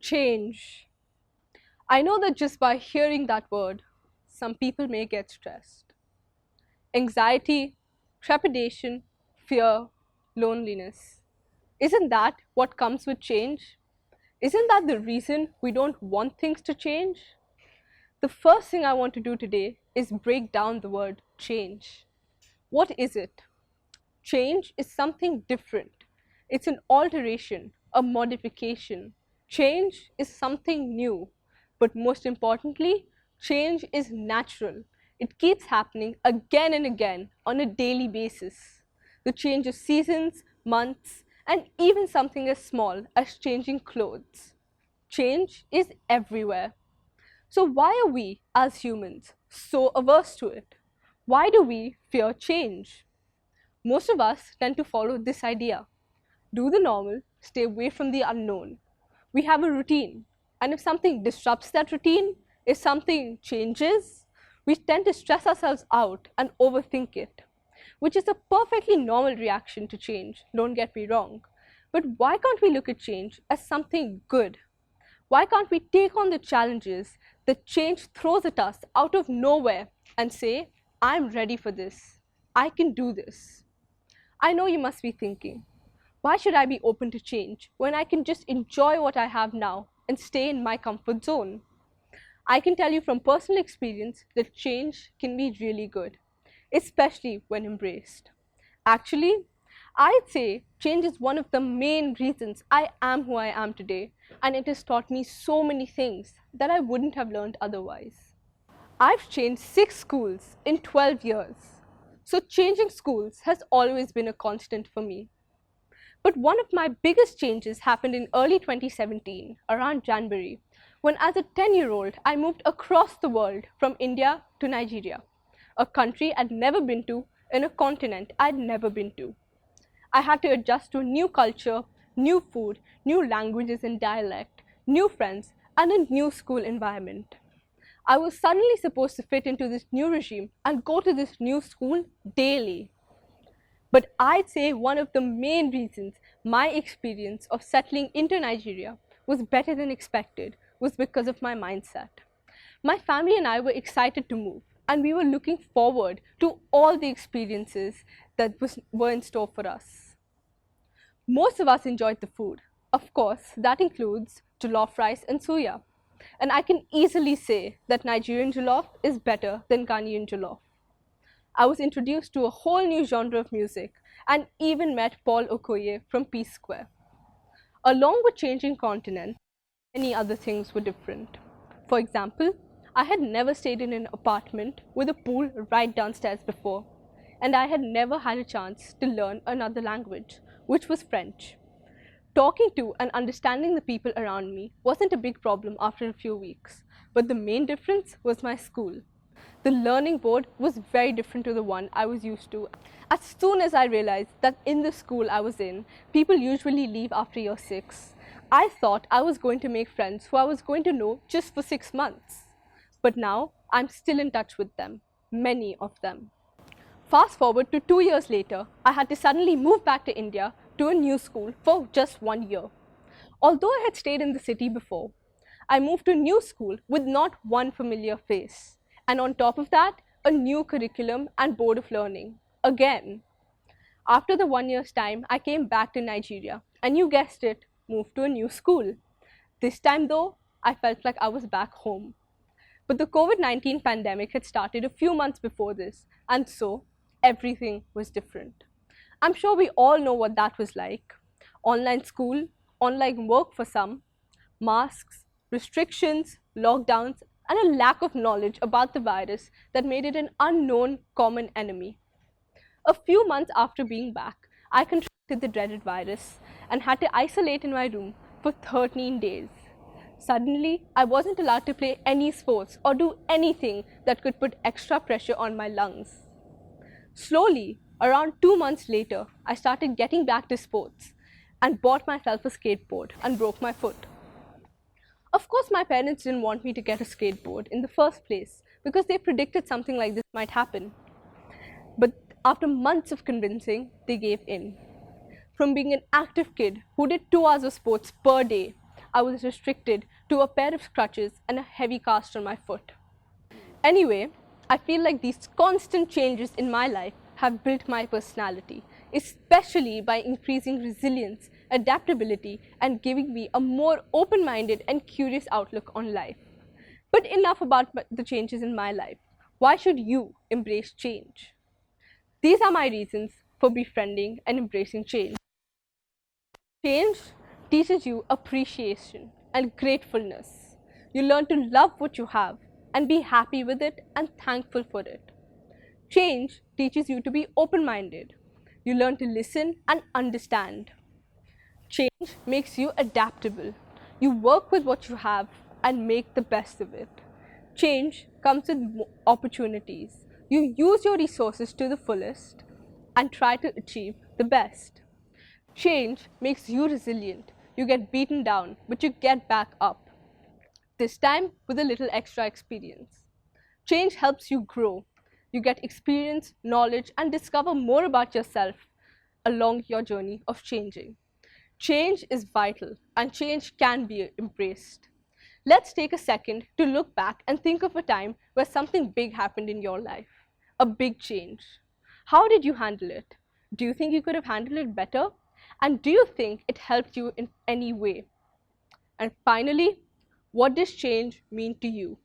Change. I know that just by hearing that word, some people may get stressed. Anxiety, trepidation, fear, loneliness. Isn't that what comes with change? Isn't that the reason we don't want things to change? The first thing I want to do today is break down the word change. What is it? Change is something different. It's an alteration, a modification. Change is something new. But most importantly, change is natural. It keeps happening again and again on a daily basis. The change of seasons, months, and even something as small as changing clothes. Change is everywhere. So why are we, as humans, so averse to it? Why do we fear change? Most of us tend to follow this idea. Do the normal, stay away from the unknown. We have a routine, and if something disrupts that routine, if something changes, we tend to stress ourselves out and overthink it, which is a perfectly normal reaction to change, don't get me wrong. But why can't we look at change as something good? Why can't we take on the challenges that change throws at us out of nowhere and say, I'm ready for this. I can do this. I know you must be thinking, why should I be open to change when I can just enjoy what I have now and stay in my comfort zone? I can tell you from personal experience that change can be really good, especially when embraced. Actually, I'd say change is one of the main reasons I am who I am today, and it has taught me so many things that I wouldn't have learned otherwise. I've changed 6 schools in 12 years, so changing schools has always been a constant for me. But one of my biggest changes happened in early 2017, around January, when as a 10-year-old I moved across the world from India to Nigeria, a country I'd never been to in a continent I'd never been to. I had to adjust to a new culture, new food, new languages and dialect, new friends, and a new school environment. I was suddenly supposed to fit into this new regime and go to this new school daily. But I'd say one of the main reasons my experience of settling into Nigeria was better than expected was because of my mindset. My family and I were excited to move, and we were looking forward to all the experiences that were in store for us. Most of us enjoyed the food. Of course, that includes jollof rice and suya. And I can easily say that Nigerian jollof is better than Ghanaian jollof. I was introduced to a whole new genre of music and even met Paul Okoye from Peace Square. Along with changing continent, many other things were different. For example, I had never stayed in an apartment with a pool right downstairs before, and I had never had a chance to learn another language, which was French. Talking to and understanding the people around me wasn't a big problem after a few weeks, but the main difference was my school. The learning board was very different to the one I was used to. As soon as I realized that in the school I was in, people usually leave after year 6, I thought I was going to make friends who I was going to know just for 6 months. But now I'm still in touch with them, many of them. Fast forward to 2 years later, I had to suddenly move back to India to a new school for just 1 year. Although I had stayed in the city before, I moved to a new school with not one familiar face. And on top of that, a new curriculum and board of learning. Again. After the 1 year's time, I came back to Nigeria and you guessed it, moved to a new school. This time though, I felt like I was back home. But the COVID-19 pandemic had started a few months before this, and so everything was different. I'm sure we all know what that was like. Online school, online work for some, masks, restrictions, lockdowns, and a lack of knowledge about the virus that made it an unknown common enemy. A few months after being back, I contracted the dreaded virus and had to isolate in my room for 13 days. Suddenly, I wasn't allowed to play any sports or do anything that could put extra pressure on my lungs. Slowly, around 2 months later, I started getting back to sports and bought myself a skateboard and broke my foot. Of course, my parents didn't want me to get a skateboard in the first place because they predicted something like this might happen. But after months of convincing, they gave in. From being an active kid who did 2 hours of sports per day, I was restricted to a pair of crutches and a heavy cast on my foot. Anyway, I feel like these constant changes in my life have built my personality, especially by increasing resilience, adaptability, and giving me a more open minded and curious outlook on life. But enough about the changes in my life. Why should you embrace change? These are my reasons for befriending and embracing change. Change teaches you appreciation and gratefulness. You learn to love what you have and be happy with it and thankful for it. Change teaches you to be open minded. You learn to listen and understand. Change makes you adaptable. You work with what you have and make the best of it. Change comes with opportunities. You use your resources to the fullest and try to achieve the best. Change makes you resilient. You get beaten down, but you get back up, this time with a little extra experience. Change helps you grow. You get experience, knowledge, and discover more about yourself along your journey of changing. Change is vital, and change can be embraced. Let's take a second to look back and think of a time where something big happened in your life, a big change. How did you handle it? Do you think you could have handled it better? And do you think it helped you in any way? And finally, what does change mean to you?